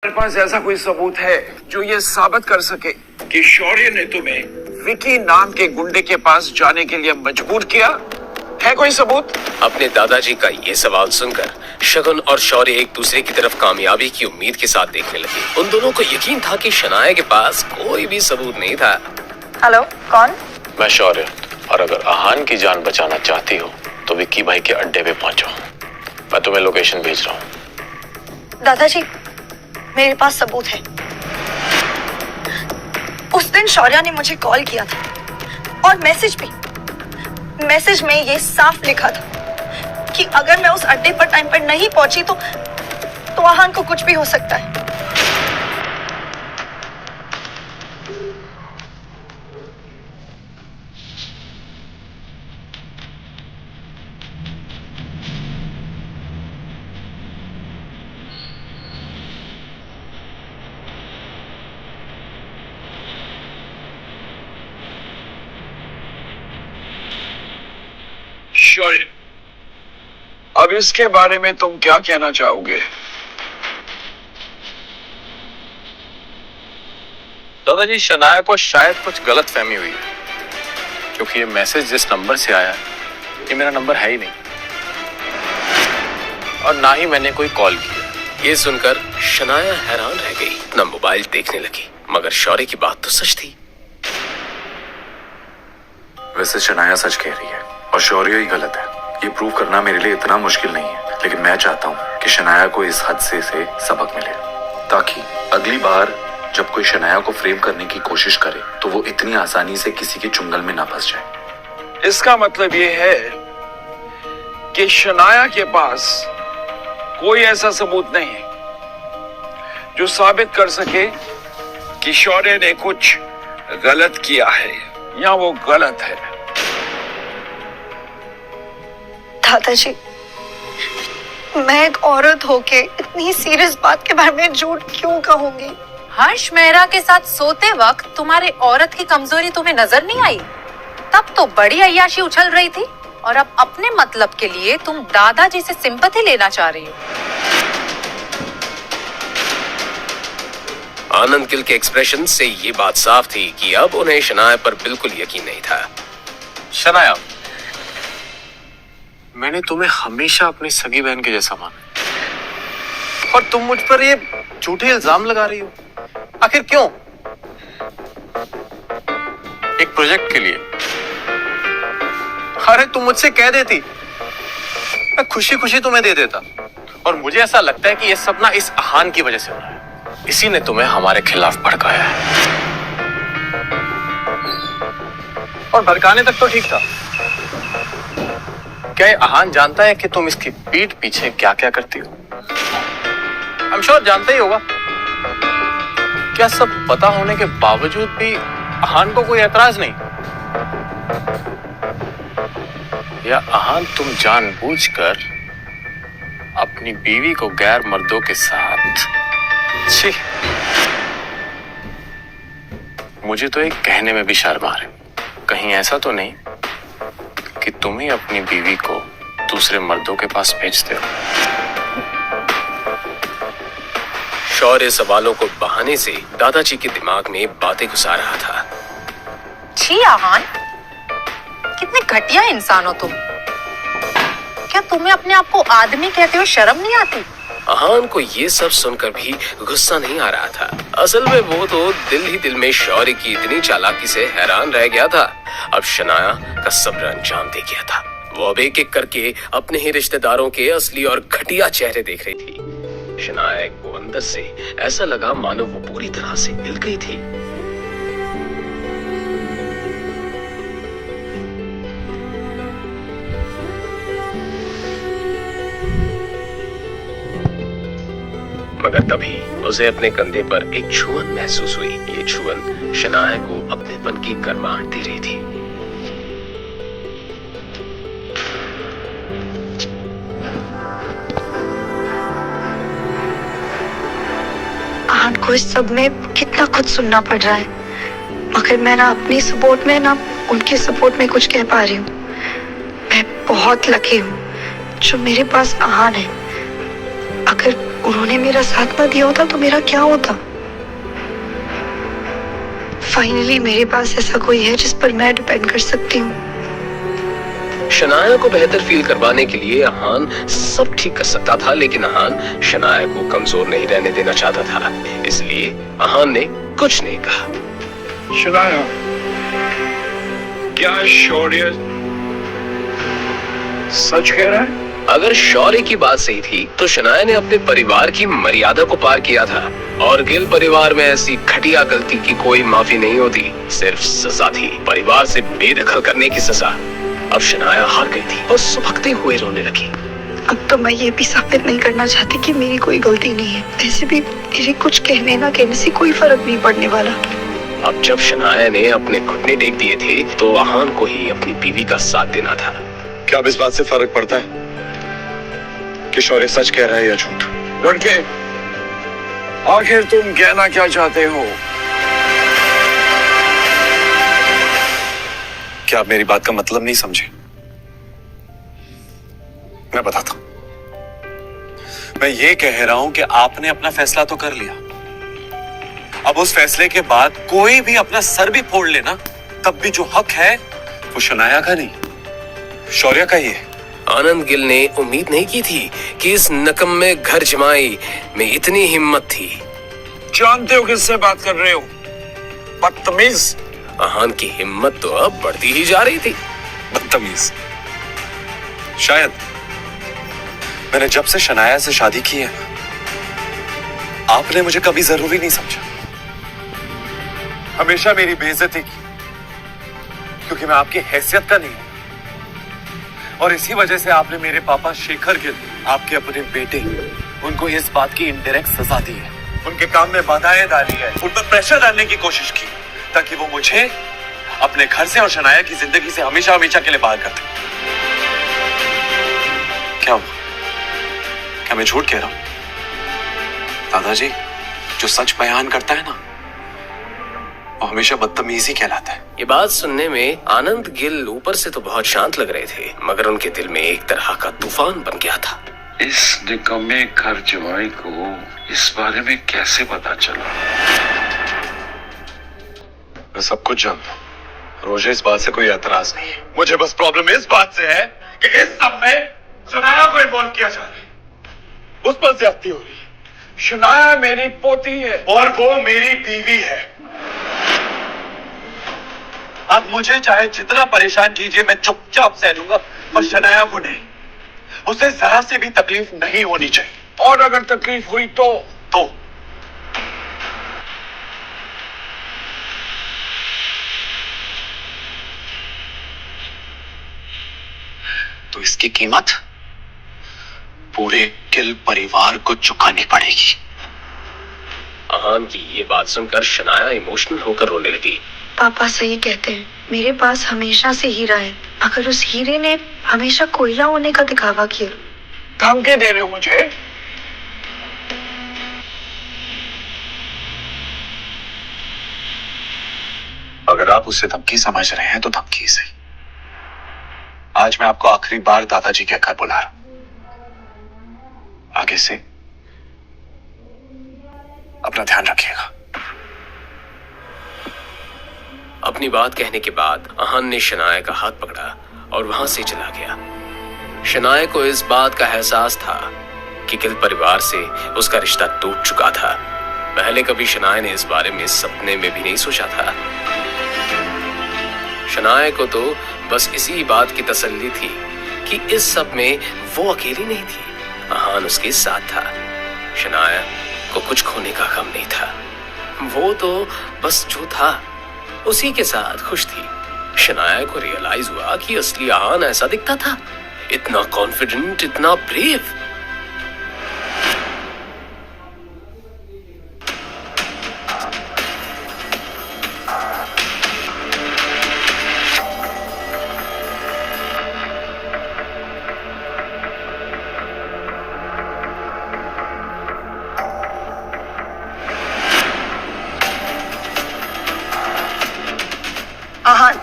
मेरे पास ऐसा कोई सबूत है जो ये साबित कर सके कि शौर्य ने तुम्हें विकी नाम के गुंडे के पास जाने के लिए मजबूर किया? है कोई सबूत? अपने दादाजी का ये सवाल सुनकर शगुन और शौर्य एक दूसरे की तरफ कामयाबी की उम्मीद के साथ देखने लगे। उन दोनों को यकीन था कि शनाया के पास कोई भी सबूत नहीं था। हेलो, कौन? मैं शौर्य, और अगर आहान की जान बचाना चाहती हो तो विक्की भाई के अड्डे पे पहुंचो। मैं तुम्हें लोकेशन भेज रहा हूँ। दादाजी, मेरे पास सबूत है। उस दिन शौर्य ने मुझे कॉल किया था और मैसेज में ये साफ लिखा था कि अगर मैं उस अड्डे पर टाइम पर नहीं पहुंची तो आहान को कुछ भी हो सकता है। शौर्य, अब इसके बारे में तुम क्या कहना चाहोगे? दादाजी, शनाया को शायद कुछ गलत फहमी हुई है, क्योंकि ये मैसेज जिस नंबर से आया है ये मेरा नंबर है ही नहीं, और ना ही मैंने कोई कॉल किया। ये सुनकर शनाया हैरान रह गई, अपना मोबाइल देखने लगी, मगर शौर्य की बात तो सच थी। वैसे शनाया सच कह रही है और शौर्य ही गलत है। ये प्रूव करना मेरे लिए इतना मुश्किल नहीं है, लेकिन मैं चाहता हूँ कि शनाया को इस हादसे से सबक मिले, ताकि अगली बार जब कोई शनाया को फ्रेम करने की कोशिश करे तो वो इतनी आसानी से किसी के चुंगल में ना फंस जाए। इसका मतलब ये है कि शनाया के पास कोई ऐसा सबूत नहीं है जो साबित कर सके कि शौर्य ने कुछ गलत किया है या वो गलत है। दादाजी, मैं एक औरत होके इतनी सीरियस बात के बारे में झूठ क्यों कहूंगी? हर्ष मेहरा के साथ सोते वक्त तुम्हारे औरत की कमजोरी तुम्हें नजर नहीं आई? तब तो बड़ी अय्याशी उछल रही थी, और अब अपने मतलब के लिए तुम दादाजी से सिंपैथी लेना चाह रही हो। आनंद गिल के एक्सप्रेशन से ये बात साफ थी कि अब उन्हें शनाया पर बिल्कुल यकीन नहीं था। शनाया, मैंने तुम्हें हमेशा अपनी सगी बहन के जैसा माना, और तुम मुझ पर ये झूठे इल्जाम लगा रही हो। आखिर क्यों? एक प्रोजेक्ट के लिए। अरे तुम मुझसे कह देती, मैं खुशी खुशी तुम्हें दे देता। और मुझे ऐसा लगता है कि ये सब ना इस आहान की वजह से हो रहा है। इसी ने तुम्हें हमारे खिलाफ भड़काया है। और भड़काने तक तो ठीक था। क्या ये आहान जानता है कि तुम इसकी पीठ पीछे क्या क्या करती हो? I'm sure जानता ही होगा। क्या सब पता होने के बावजूद भी आहान को कोई एतराज नहीं? या आहान तुम जानबूझकर अपनी बीवी को गैर मर्दों के साथ? छी, मुझे तो एक कहने में भी शर्म आ रही। कहीं ऐसा तो नहीं कि तुम ही अपनी बीवी को दूसरे मर्दों के पास भेजते हो? शौर्य सवालों को बहाने से दादाजी के दिमाग में बातें घुसा रहा था। छी आहान, कितने घटिया इंसान हो तुम। क्या तुम्हें अपने आप को आदमी कहते हुए शर्म नहीं आती? आहान को ये सब सुनकर भी गुस्सा नहीं आ रहा था। असल में वो तो दिल ही दिल में शौर्य की इतनी चालाकी से हैरान रह गया था। अब शनाया का सब्र अंजाम दे गया था। वो अब एक एक करके अपने ही रिश्तेदारों के असली और घटिया चेहरे देख रही थी। शनाया को अंदर से ऐसा लगा मानो वो पूरी तरह से हिल गई थी। मगर तभी उसे अपने कंधे पर एक छुअन महसूस हुई। ये छुअन शनाया को अपनेपन की गर्माहट दे रही थी। आहान को इस सब में कितना कुछ सुनना पड़ रहा है, मगर मैं ना अपनी सपोर्ट में ना उनके सपोर्ट में कुछ कह पा रही हूँ। मैं बहुत लकी हूँ जो मेरे पास आहान है। अगर उन्होंने मेरा साथ ना दिया होता तो मेरा क्या होता। फाइनली मेरे पास ऐसा कोई है जिस पर मैं डिपेंड कर सकती हूँ। शनाया को बेहतर फील करवाने के लिए अहान सब ठीक कर सकता था, लेकिन अहान शनाया को कमजोर नहीं रहने देना चाहता था। इसलिए अहान ने कुछ नहीं कहा। शनाया, क्या शौर्य सच कह रहा है? अगर शौर्य की बात सही थी तो शनाया ने अपने परिवार की मर्यादा को पार किया था, और गिल परिवार में ऐसी घटिया गलती की कोई माफी नहीं होती, सिर्फ सजा थी, परिवार से बेदखल करने की सजा। अब शनाया हार गई थी और सुबकते हुए रोने लगी। अब तो मैं ये भी साबित नहीं करना चाहती कि मेरी कोई गलती नहीं है। ऐसे भी मेरे कुछ कहने ना कहने से कोई फर्क नहीं पड़ने वाला। अब जब शनाया ने अपने घुटने टेक दिए थे तो अहान को ही अपनी बीवी का साथ देना था। क्या अब इस बात से फर्क पड़ता है कि शौर्य सच कह रहा है या झूठ? लड़के, आखिर तुम कहना क्या चाहते हो? क्या आप मेरी बात का मतलब नहीं समझे? मैं बताता हूं। मैं ये कह रहा हूं कि आपने अपना फैसला तो कर लिया। अब उस फैसले के बाद कोई भी अपना सर भी फोड़ लेना, तब भी जो हक है वो शनाया का नहीं, शौर्य का ही है। आनंद गिल ने उम्मीद नहीं की थी कि इस नकम्मे घर जमाई में इतनी हिम्मत थी। जानते हो किससे बात कर रहे हो? बदतमीज। अहान की हिम्मत तो अब बढ़ती ही जा रही थी। बदतमीज? शायद मैंने जब से शनाया से शादी की है ना, आपने मुझे कभी जरूरी नहीं समझा। हमेशा मेरी बेइज्जती की, क्योंकि मैं आपकी हैसियत का नहीं हूं। और इसी वजह से आपने मेरे पापा शेखर गिल, आपके अपने बेटे, उनको इस बात की इनडायरेक्ट सजा दी है, उनके काम में बाधाएं डाली है, उन पर प्रेशर डालने की कोशिश की, ताकि वो मुझे अपने घर से और शनाया की जिंदगी से हमेशा हमेशा के लिए बाहर कर दे। क्या हुआ? क्या मैं झूठ कह रहा हूं? दादाजी, जो सच बयान करता है ना, वो हमेशा बदतमीजी कहलाता है। ये बात सुनने में आनंद गिल ऊपर से तो बहुत शांत लग रहे थे, मगर उनके दिल में एक तरह का तूफान बन गया था। इस निकम्मे घर जवाई को इस बारे में कैसे पता चला? मैं सब कुछ जानता हूं। रोजे इस बात से कोई एतराज नहीं है। मुझे बस प्रॉब्लम इस बात से है कि इस सब में शनाया को इन्वॉल्व किया जा रहा है। उस पर ज्यादती हो रही है। शनाया मेरी पोती है और वो मेरी बीवी है। आप मुझे चाहे जितना परेशान कीजिए, मैं चुपचाप सह लूंगा, और शनाया को नहीं। उसे जरा से भी तकलीफ नहीं होनी चाहिए। और अगर तकलीफ हुई तो इसकी कीमत पूरे गिल परिवार को चुकानी पड़ेगी। अहान की ये बात सुनकर शनाया इमोशनल होकर रोने लगी। पापा सही कहते हैं, मेरे पास हमेशा से हीरा है। अगर उस हीरे ने हमेशा कोयला होने का दिखावा किया। धमकी दे रहे हो मुझे? अगर आप उसे धमकी समझ रहे हैं तो धमकी सही। आज मैं आपको आखिरी बार दादाजी कहकर बुला रहा हूं। आगे से अपना ध्यान रखिएगा। अपनी बात कहने के बाद अहान ने शनाया का हाथ पकड़ा और वहां से चला गया। शनाया को इस बात का एहसास था कि गिल परिवार से उसका रिश्ता टूट चुका था। पहले कभी शनाया ने इस बारे में सपने में भी नहीं सोचा था। शनाया को तो बस इसी बात की तसल्ली थी कि इस सब में वो अकेली नहीं थी, अहान उसके साथ था। शनाया को कुछ खोने का गम नहीं था। वो तो बस जो था उसी के साथ खुश थी। शनाया को रियलाइज हुआ कि असली अहान ऐसा दिखता था, इतना कॉन्फिडेंट, इतना ब्रेव। आहान,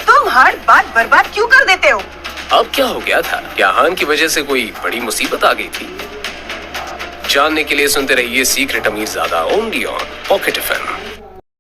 तुम हर बात बर्बाद क्यों कर देते हो? अब क्या हो गया था? क्या अहान की वजह से कोई बड़ी मुसीबत आ गई थी? जानने के लिए सुनते रहिए secret Amirzada only on Pocket FM.